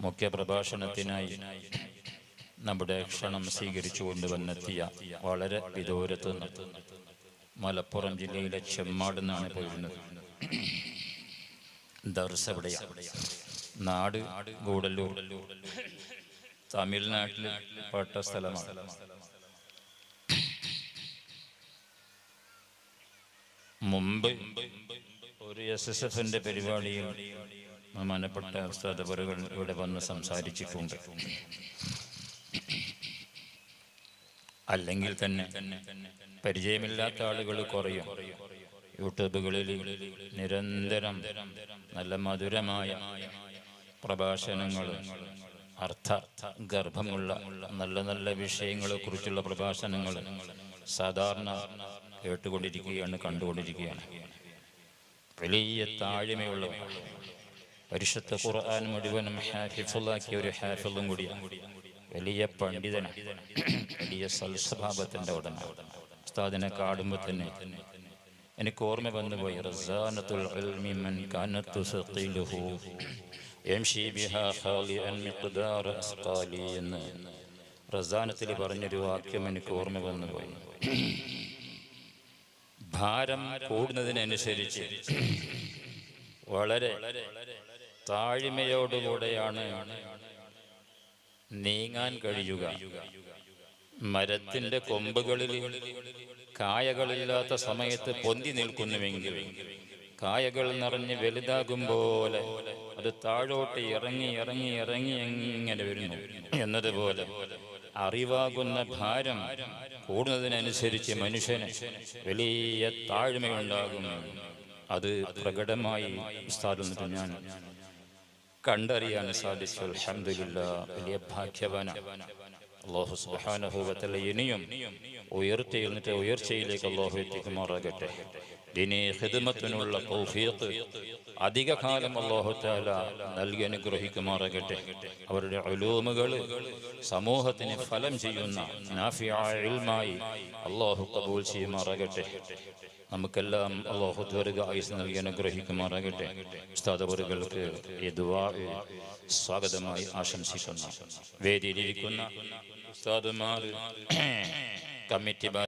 മുഖ്യപ്രഭാഷണത്തിനായി നമ്മുടെ ക്ഷണം സ്വീകരിച്ചു കൊണ്ടുവന്നെത്തിയ വളരെ വിദൂരത്ത് നിന്ന് മലപ്പുറം ജില്ലയിലെ ചെമ്മാട് നിന്നാണ് പോയിരുന്നത്. ദർസ് എവിടെയാണ്? നാട് ഗൂഡല്ലൂർ, തമിഴ്നാട്ടിൽ പെട്ട സ്ഥലമാണ്. മുമ്പ് ഒരു SSFന്റെ പരിപാടിയിൽ ബഹുമാനപ്പെട്ട ഉസ്താദ് അവറുകൾ ഇവിടെ വന്ന് സംസാരിച്ചിട്ടുണ്ട്. അല്ലെങ്കിൽ തന്നെ പരിചയമില്ലാത്ത ആളുകൾ കുറയും. യൂട്യൂബുകളിൽ നിരന്തരം നല്ല മധുരമായ പ്രഭാഷണങ്ങൾ, അർത്ഥ ഗർഭമുള്ള നല്ല നല്ല വിഷയങ്ങളെ കുറിച്ചുള്ള പ്രഭാഷണങ്ങൾ സാധാരണ കേട്ടുകൊണ്ടിരിക്കുകയാണ്, കണ്ടുകൊണ്ടിരിക്കുകയാണ്. വലിയ താഴ്മയുള്ള പരിശുദ്ധ ഖുർആൻ മുഴുവനും ഹിഫ്ളാക്കിയ ഒരു ഹാഫിളും കൂടിയാണ്. വലിയ പണ്ഡിതനാണ്, വലിയ സൽസ്വഭാവത്തിൻ്റെ ഉടമ. ഉസ്താദിനെ കാണുമ്പോൾ തന്നെ എനിക്ക് ഓർമ്മ വന്നുപോയി, റസാനത്തുൽ ഇൽമി മൻ കാനത് തുസഖിലുഹു യംശി ബിഹാ ഖാലിഅൻ മിഖ്ദാർ അസ്ഖാലി എന്ന് റസാനത്തിൽ പറഞ്ഞൊരു വാക്യം എനിക്ക് ഓർമ്മ വന്നുപോയി. ഭാരം കൂടുന്നതിനനുസരിച്ച് വളരെ താഴ്മയോടുകൂടെയാണ് നീങ്ങാൻ കഴിയുക. മരത്തിന്റെ കൊമ്പുകളിൽ കായകളില്ലാത്ത സമയത്ത് പൊന്തി നിൽക്കുന്നുവെങ്കിൽ കായകൾ നിറഞ്ഞ് വലുതാകും പോലെ അത് താഴോട്ട് ഇറങ്ങി ഇറങ്ങി ഇറങ്ങി എങ്ങനെ വരുന്നു എന്നതുപോലെ അറിവാകുന്ന ഭാരം കൂടുന്നതിനനുസരിച്ച് മനുഷ്യന് വലിയ താഴ്മയുണ്ടാകും. അത് പ്രകടമായി ഉസ്താദിൽ നിന്ന് ഞാൻ കണ്ടറിയാൻ സാധിച്ചു. അൽഹംദുലില്ലാഹ്, വലിയ ഭാഗ്യവാനാണ്. അല്ലാഹു സുബ്ഹാനഹു വ തആല ഇനിയും ഉയർച്ചയിലേക്ക് അല്ലാഹു എത്തിക്കുമാറാകട്ടെ. ദീനീ ഖിദ്മത്തിനുള്ള തൗഫീഖ് അധിക കാലം അല്ലാഹു തആല നൽകി അനുഗ്രഹിക്കുമാറാകട്ടെ. അവരുടെ ഉലൂമുകൾ സമൂഹത്തിന് ഫലം ചെയ്യുന്ന നാഫിയായ ഇൽമായി അല്ലാഹു ഖബൂൽ ചെയ്യുമാറാകട്ടെ. നമുക്കെല്ലാം അല്ലാഹു ദീർഘായുസ്സ് നൽകി അനുഗ്രഹിക്കുമാറാകട്ടെ. ഉസ്താദ് അവറുകൾക്ക് ഈ ദുആ സ്വാഗതമായി ആശംസിക്കുന്നു. വേദിയിലിരിക്കുന്ന ഉസ്താദുമാർ, കമ്മിറ്റി